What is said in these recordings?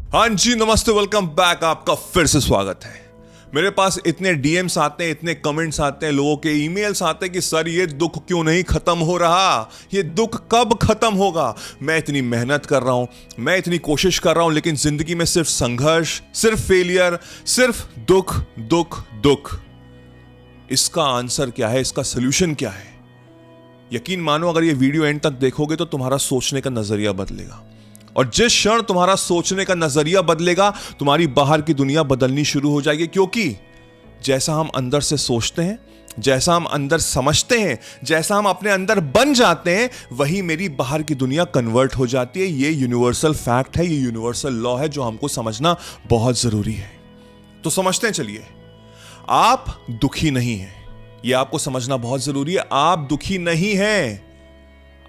हाँ जी, नमस्ते, welcome back. आपका फिर से स्वागत है। मेरे पास इतने डीएम्स आते हैं, इतने कमेंट्स आते हैं, लोगों के ईमेल्स आते हैं कि सर ये दुख क्यों नहीं खत्म हो रहा, ये दुख कब खत्म होगा। मैं इतनी मेहनत कर रहा हूं, मैं इतनी कोशिश कर रहा हूं, लेकिन जिंदगी में सिर्फ संघर्ष, सिर्फ फेलियर, सिर्फ दुख दुख दुख। इसका आंसर क्या है, इसका सोल्यूशन क्या है? यकीन मानो, अगर ये वीडियो एंड तक देखोगे तो तुम्हारा सोचने का नजरिया बदलेगा, और जिस क्षण तुम्हारा सोचने का नजरिया बदलेगा, तुम्हारी बाहर की दुनिया बदलनी शुरू हो जाएगी। क्योंकि जैसा हम अंदर से सोचते हैं, जैसा हम अंदर समझते हैं, जैसा हम अपने अंदर बन जाते हैं, वही मेरी बाहर की दुनिया कन्वर्ट हो जाती है। ये यूनिवर्सल फैक्ट है, ये यूनिवर्सल लॉ है जो हमको समझना बहुत जरूरी है। तो समझते हैं, चलिए। आप दुखी नहीं हैं, ये आपको समझना बहुत जरूरी है। आप दुखी नहीं हैं,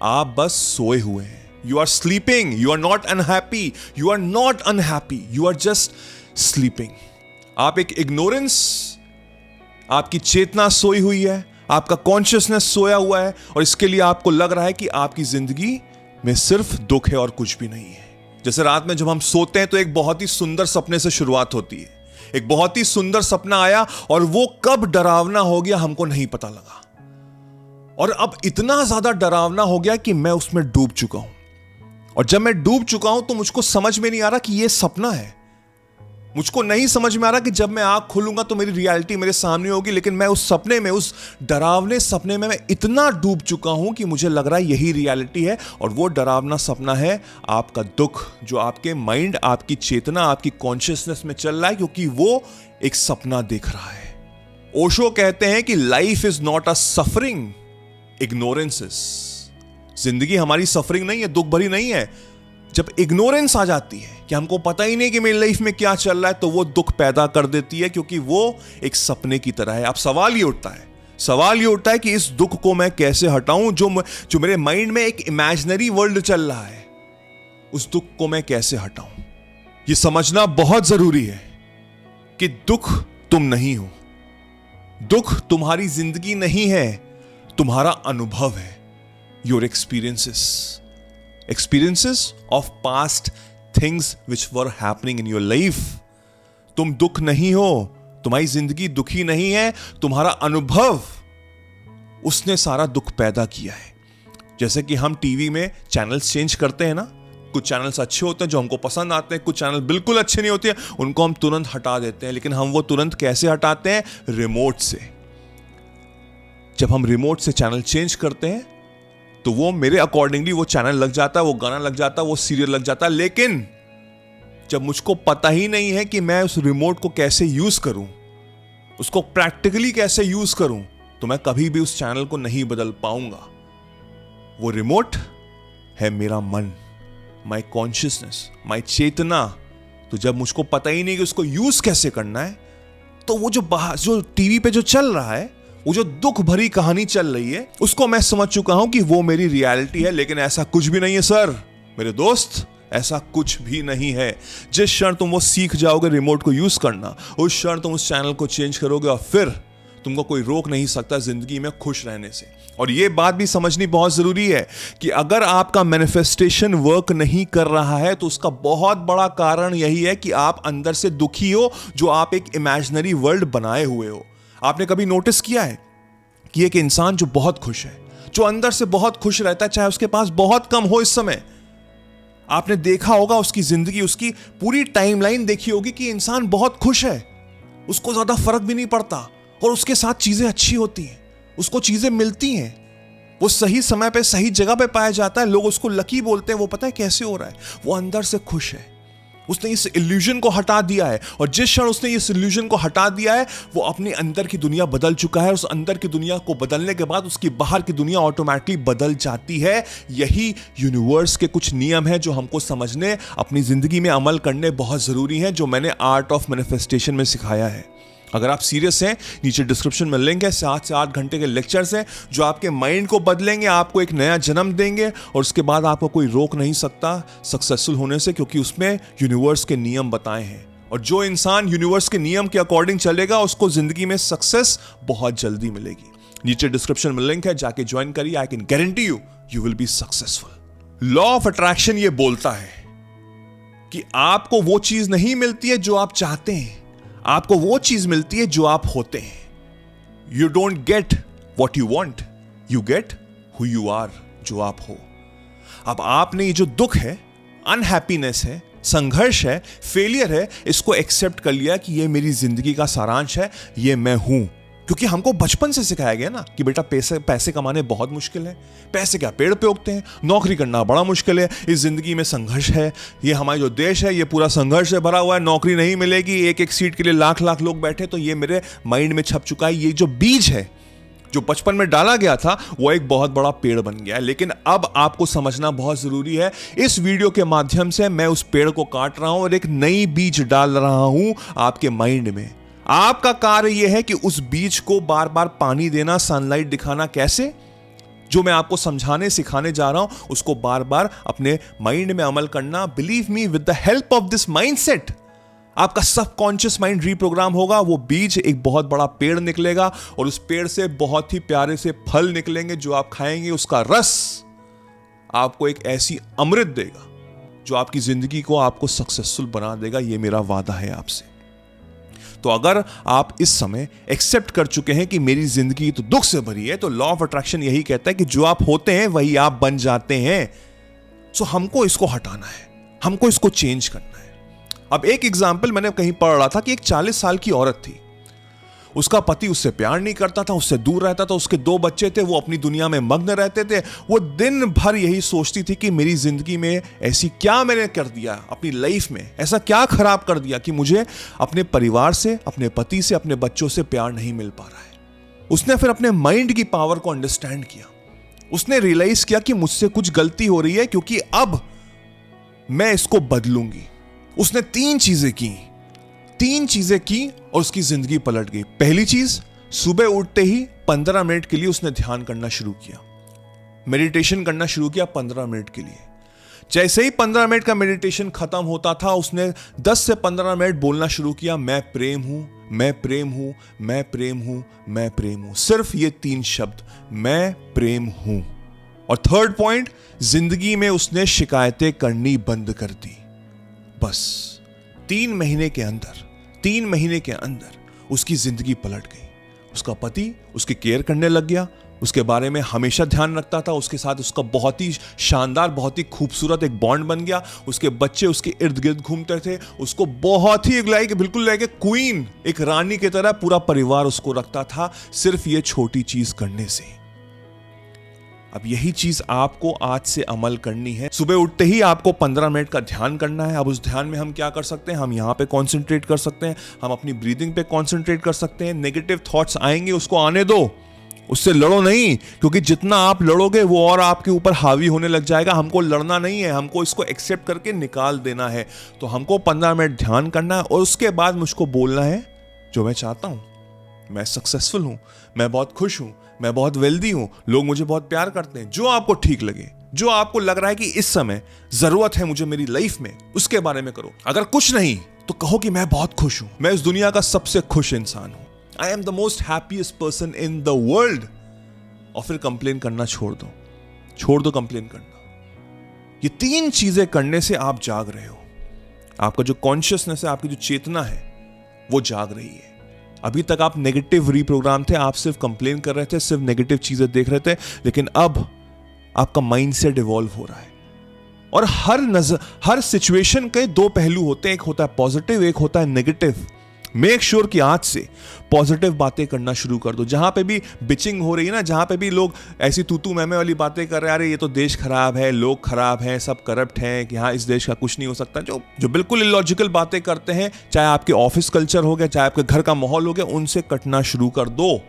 आप बस सोए हुए हैं। You are sleeping. You are not unhappy. You are not unhappy. You are just sleeping. आप एक ignorance, आपकी चेतना सोई हुई है, आपका कॉन्शियसनेस सोया हुआ है, और इसके लिए आपको लग रहा है कि आपकी जिंदगी में सिर्फ दुख है और कुछ भी नहीं है। जैसे रात में जब हम सोते हैं तो एक बहुत ही सुंदर सपने से शुरुआत होती है। एक बहुत ही सुंदर सपना आया और वो कब डरावना हो गया हमको नहीं पता लगा, और अब इतना ज्यादा डरावना हो गया कि मैं उसमें डूब चुका हूं। और जब मैं डूब चुका हूं तो मुझको समझ में नहीं आ रहा कि यह सपना है। मुझको नहीं समझ में आ रहा कि जब मैं आंख खोलूंगा तो मेरी रियलिटी मेरे सामने होगी, लेकिन मैं उस सपने में, उस डरावने सपने में मैं इतना डूब चुका हूं कि मुझे लग रहा है यही रियलिटी है। और वो डरावना सपना है आपका दुख, जो आपके माइंड, आपकी चेतना, आपकी कॉन्शियसनेस में चल रहा है, क्योंकि वो एक सपना देख रहा है। ओशो कहते हैं कि life is not a suffering, ignorances. जिंदगी हमारी सफरिंग नहीं है, दुख भरी नहीं है। जब इग्नोरेंस आ जाती है कि हमको पता ही नहीं कि मेरी लाइफ में क्या चल रहा है, तो वो दुख पैदा कर देती है, क्योंकि वो एक सपने की तरह है। अब सवाल ये उठता है कि इस दुख को मैं कैसे हटाऊं, जो मेरे माइंड में एक इमेजिनरी वर्ल्ड चल रहा है, उस दुख को मैं कैसे हटाऊं। ये समझना बहुत जरूरी है कि दुख तुम नहीं हो, दुख तुम्हारी जिंदगी नहीं है, तुम्हारा अनुभव है। Your experiences of past things which were happening in your life. तुम दुख नहीं हो, तुम्हारी जिंदगी दुखी नहीं है, तुम्हारा अनुभव उसने सारा दुख पैदा किया है। जैसे कि हम टीवी में चैनल्स चेंज करते हैं ना, कुछ चैनल्स अच्छे होते हैं जो हमको पसंद आते हैं, कुछ चैनल बिल्कुल अच्छे नहीं होते हैं, उनको हम तुरंत हटा देते हैं। लेकिन हम वो तुरंत कैसे हटाते हैं? रिमोट से। जब हम रिमोट से चैनल चेंज करते हैं तो वो मेरे अकॉर्डिंगली वो चैनल लग जाता है, वो गाना लग जाता है, वो सीरियल लग जाता है। लेकिन जब मुझको पता ही नहीं है कि मैं उस रिमोट को कैसे यूज करूं, उसको प्रैक्टिकली कैसे यूज करूं, तो मैं कभी भी उस चैनल को नहीं बदल पाऊंगा। वो रिमोट है मेरा मन, माई कॉन्शियसनेस, माई चेतना। तो जब मुझको पता ही नहीं कि उसको यूज कैसे करना है, तो वो जो टीवी पे जो चल रहा है, वो जो दुख भरी कहानी चल रही है, उसको मैं समझ चुका हूं कि वो मेरी रियलिटी है। लेकिन ऐसा कुछ भी नहीं है सर, मेरे दोस्त, ऐसा कुछ भी नहीं है। जिस क्षण तुम वो सीख जाओगे रिमोट को यूज करना, उस क्षण तुम उस चैनल को चेंज करोगे, और फिर तुमको कोई रोक नहीं सकता जिंदगी में खुश रहने से। और ये बात भी समझनी बहुत जरूरी है कि अगर आपका मैनिफेस्टेशन वर्क नहीं कर रहा है, तो उसका बहुत बड़ा कारण यही है कि आप अंदर से दुखी हो, जो आप एक इमेजिनरी वर्ल्ड बनाए हुए हो। आपने कभी नोटिस किया है कि एक इंसान जो बहुत खुश है, जो अंदर से बहुत खुश रहता है, चाहे उसके पास बहुत कम हो इस समय, आपने देखा होगा उसकी जिंदगी, उसकी पूरी टाइमलाइन देखी होगी कि इंसान बहुत खुश है, उसको ज्यादा फर्क भी नहीं पड़ता, और उसके साथ चीजें अच्छी होती हैं, उसको चीजें मिलती हैं, वो सही समय पे सही जगह पे पाया जाता है, लोग उसको लकी बोलते हैं। वो पता है कैसे हो रहा है? वो अंदर से खुश है, उसने इस इल्यूजन को हटा दिया है। और जिस क्षण उसने इस इल्यूजन को हटा दिया है, वो अपने अंदर की दुनिया बदल चुका है। उस अंदर की दुनिया को बदलने के बाद उसकी बाहर की दुनिया ऑटोमेटिकली बदल जाती है। यही यूनिवर्स के कुछ नियम है जो हमको समझने, अपनी जिंदगी में अमल करने बहुत जरूरी है, जो मैंने आर्ट ऑफ मैनिफेस्टेशन में सिखाया है। अगर आप सीरियस हैं, नीचे डिस्क्रिप्शन में लिंक है, 7 से 8 घंटे के लेक्चर्स हैं जो आपके माइंड को बदलेंगे, आपको एक नया जन्म देंगे, और उसके बाद आपको कोई रोक नहीं सकता सक्सेसफुल होने से, क्योंकि उसमें यूनिवर्स के नियम बताए हैं। और जो इंसान यूनिवर्स के नियम के अकॉर्डिंग चलेगा, उसको जिंदगी में सक्सेस बहुत जल्दी मिलेगी। नीचे डिस्क्रिप्शन में लिंक है, जाके ज्वाइन करिए। I can guarantee you will be successful. Law of attraction ये बोलता है कि आपको वो चीज नहीं मिलती है जो आप चाहते हैं, आपको वो चीज मिलती है जो आप होते हैं। You don't get what you want, you get who you are, जो आप हो। अब आपने ये जो दुख है, अनहैप्पीनेस है, संघर्ष है, फेलियर है, इसको एक्सेप्ट कर लिया कि ये मेरी जिंदगी का सारांश है, ये मैं हूं। क्योंकि हमको बचपन से सिखाया गया ना कि बेटा पैसे कमाने बहुत मुश्किल है, पैसे क्या पेड़ पे उगते हैं, नौकरी करना बड़ा मुश्किल है, इस जिंदगी में संघर्ष है, ये हमारा जो देश है ये पूरा संघर्ष से भरा हुआ है, नौकरी नहीं मिलेगी, एक एक सीट के लिए लाख लाख लोग बैठे। तो ये मेरे माइंड में छप चुका है। ये जो बीज है जो बचपन में डाला गया था वो एक बहुत बड़ा पेड़ बन गया है। लेकिन अब आपको समझना बहुत जरूरी है, इस वीडियो के माध्यम से मैं उस पेड़ को काट रहा हूं और एक नई बीज डाल रहा हूं आपके माइंड में। आपका कार्य यह है कि उस बीज को बार बार पानी देना, सनलाइट दिखाना। कैसे? जो मैं आपको समझाने सिखाने जा रहा हूं उसको बार बार अपने माइंड में अमल करना। Believe me, with the help of this mindset आपका सबकॉन्शियस माइंड रीप्रोग्राम होगा, वो बीज एक बहुत बड़ा पेड़ निकलेगा और उस पेड़ से बहुत ही प्यारे से फल निकलेंगे जो आप खाएंगे। उसका रस आपको एक ऐसी अमृत देगा जो आपकी जिंदगी को आपको सक्सेसफुल बना देगा। ये मेरा वादा है आपसे। तो अगर आप इस समय एक्सेप्ट कर चुके हैं कि मेरी जिंदगी तो दुख से भरी है, तो लॉ ऑफ अट्रैक्शन यही कहता है कि जो आप होते हैं वही आप बन जाते हैं। सो हमको इसको हटाना है, हमको इसको चेंज करना है। अब एक एग्जाम्पल मैंने कहीं पढ़ रहा था कि एक 40 साल की औरत थी, उसका पति उससे प्यार नहीं करता था, उससे दूर रहता था, उसके 2 बच्चे थे, वो अपनी दुनिया में मग्न रहते थे। वो दिन भर यही सोचती थी कि मेरी जिंदगी में ऐसी क्या मैंने कर दिया, अपनी लाइफ में ऐसा क्या खराब कर दिया कि मुझे अपने परिवार से, अपने पति से, अपने बच्चों से प्यार नहीं मिल पा रहा है। उसने फिर अपने माइंड की पावर को अंडरस्टैंड किया। उसने रियलाइज किया कि मुझसे कुछ गलती हो रही है, क्योंकि अब मैं इसको बदलूंगी। उसने 3 चीजें की और उसकी जिंदगी पलट गई। पहली चीज, सुबह उठते ही 15 मिनट के लिए उसने ध्यान करना शुरू किया, मेडिटेशन करना शुरू किया 15 मिनट के लिए। जैसे ही 15 मिनट का मेडिटेशन खत्म होता था, उसने 10 से 15 मिनट बोलना शुरू किया, मैं प्रेम हूं, मैं प्रेम हूं, मैं प्रेम हूं, मैं प्रेम हूं। सिर्फ ये 3 शब्द, मैं प्रेम हूं। और थर्ड पॉइंट, जिंदगी में उसने शिकायतें करनी बंद कर दी। बस 3 महीने के अंदर उसकी जिंदगी पलट गई। उसका पति उसकी केयर करने लग गया, उसके बारे में हमेशा ध्यान रखता था, उसके साथ उसका बहुत ही शानदार, बहुत ही खूबसूरत एक बॉन्ड बन गया। उसके बच्चे उसके इर्द गिर्द घूमते थे, उसको बहुत ही बिल्कुल लाइक क्वीन, एक रानी की तरह पूरा परिवार उसको रखता था, सिर्फ ये छोटी चीज करने से। अब यही चीज आपको आज से अमल करनी है। सुबह उठते ही आपको 15 मिनट का ध्यान करना है। अब उस ध्यान में हम क्या कर सकते हैं? हम यहां पे कंसंट्रेट कर सकते हैं, हम अपनी ब्रीदिंग पे कंसंट्रेट कर सकते हैं। नेगेटिव थॉट्स आएंगे, उसको आने दो, उससे लड़ो नहीं, क्योंकि जितना आप लड़ोगे वो और आपके ऊपर हावी होने लग जाएगा। हमको लड़ना नहीं है, हमको इसको एक्सेप्ट करके निकाल देना है। तो हमको 15 मिनट ध्यान करना है और उसके बाद मुझको बोलना है जो मैं चाहता हूं। मैं सक्सेसफुल हूं, मैं बहुत खुश हूं, मैं बहुत वेल्दी हूं, लोग मुझे बहुत प्यार करते हैं। जो आपको ठीक लगे, जो आपको लग रहा है कि इस समय जरूरत है मुझे मेरी लाइफ में, उसके बारे में करो। अगर कुछ नहीं तो कहो कि मैं बहुत खुश हूं, मैं इस दुनिया का सबसे खुश इंसान हूं, I am the most happiest person in the world. और फिर कंप्लेन करना छोड़ दो कंप्लेन करना। ये 3 चीजें करने से आप जाग रहे हो। आपका जो कॉन्शियसनेस है, आपकी जो चेतना है, वो जाग रही है। अभी तक आप नेगेटिव रीप्रोग्राम थे, आप सिर्फ कंप्लेन कर रहे थे, सिर्फ नेगेटिव चीजें देख रहे थे। लेकिन अब आपका माइंडसेट इवॉल्व हो रहा है। और हर सिचुएशन के 2 पहलू होते हैं, एक होता है पॉजिटिव, एक होता है नेगेटिव। मेक श्योर कि आज से पॉजिटिव बातें करना शुरू कर दो। जहां पे भी बिचिंग हो रही है ना, जहां पे भी लोग ऐसी तूतू मैमे वाली बातें कर रहे हैं, अरे ये तो देश खराब है, लोग खराब हैं, सब करप्ट हैं, कि हाँ इस देश का कुछ नहीं हो सकता, जो बिल्कुल इलॉजिकल बातें करते हैं, चाहे आपके ऑफिस कल्चर हो गया, चाहे आपके घर का माहौल हो गया, उनसे कटना शुरू कर दो।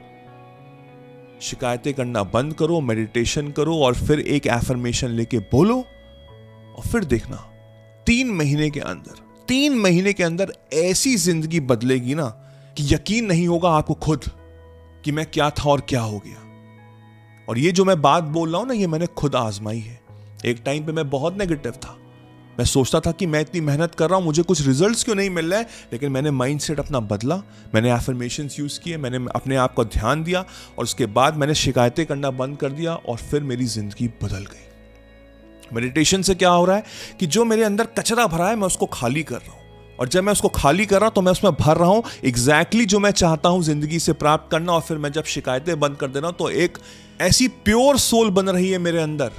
शिकायतें करना बंद करो, मेडिटेशन करो और फिर एक एफर्मेशन लेके बोलो। और फिर देखना 3 महीने के अंदर ऐसी जिंदगी बदलेगी ना कि यकीन नहीं होगा आपको खुद कि मैं क्या था और क्या हो गया। और ये जो मैं बात बोल रहा हूं ना, ये मैंने खुद आजमाई है। एक टाइम पे मैं बहुत नेगेटिव था, मैं सोचता था कि मैं इतनी मेहनत कर रहा हूं, मुझे कुछ रिजल्ट्स क्यों नहीं मिल रहे हैं। लेकिन मैंने माइंडसेट अपना बदला, मैंने एफर्मेशंस यूज किए, मैंने अपने आप को ध्यान दिया और उसके बाद मैंने शिकायतें करना बंद कर दिया और फिर मेरी जिंदगी बदल गई। मेडिटेशन से क्या हो रहा है कि जो मेरे अंदर कचरा भरा है मैं उसको खाली कर रहा हूं, और जब मैं उसको खाली कर रहा हूं तो मैं उसमें भर रहा हूं एग्जैक्टली जो मैं चाहता हूं जिंदगी से प्राप्त करना। और फिर मैं जब शिकायतें बंद कर दे रहा हूं तो एक ऐसी प्योर सोल बन रही है मेरे अंदर।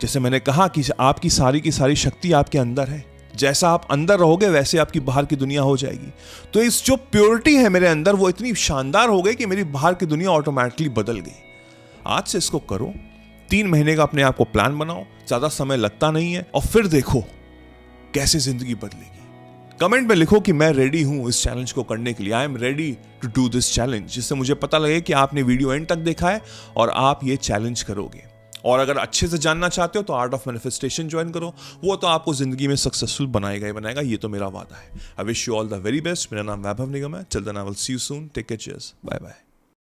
जैसे मैंने कहा कि आपकी सारी की सारी शक्ति आपके अंदर है, जैसा आप अंदर रहोगे वैसे आपकी बाहर की दुनिया हो जाएगी। तो इस जो प्योरिटी है मेरे अंदर वो इतनी शानदार हो गई कि मेरी बाहर की दुनिया ऑटोमेटिकली बदल गई। आज से इसको करो, 3 महीने का अपने आप को प्लान बनाओ, ज्यादा समय लगता नहीं है, और फिर देखो कैसे जिंदगी बदलेगी। कमेंट में लिखो कि मैं रेडी हूं इस चैलेंज को करने के लिए, I am ready to do this challenge, जिससे मुझे पता लगे कि आपने वीडियो एंड तक देखा है और आप ये चैलेंज करोगे। और अगर अच्छे से जानना चाहते हो तो आर्ट ऑफ मैनिफेस्टेशन ज्वाइन करो, वो तो आपको जिंदगी में सक्सेसफुल बनाएगा ही बनाएगा, ये तो मेरा वादा है। I wish you all the very best. मेरा नाम वैभव निगम है। Till then I will see you soon. Take care, cheers, bye bye.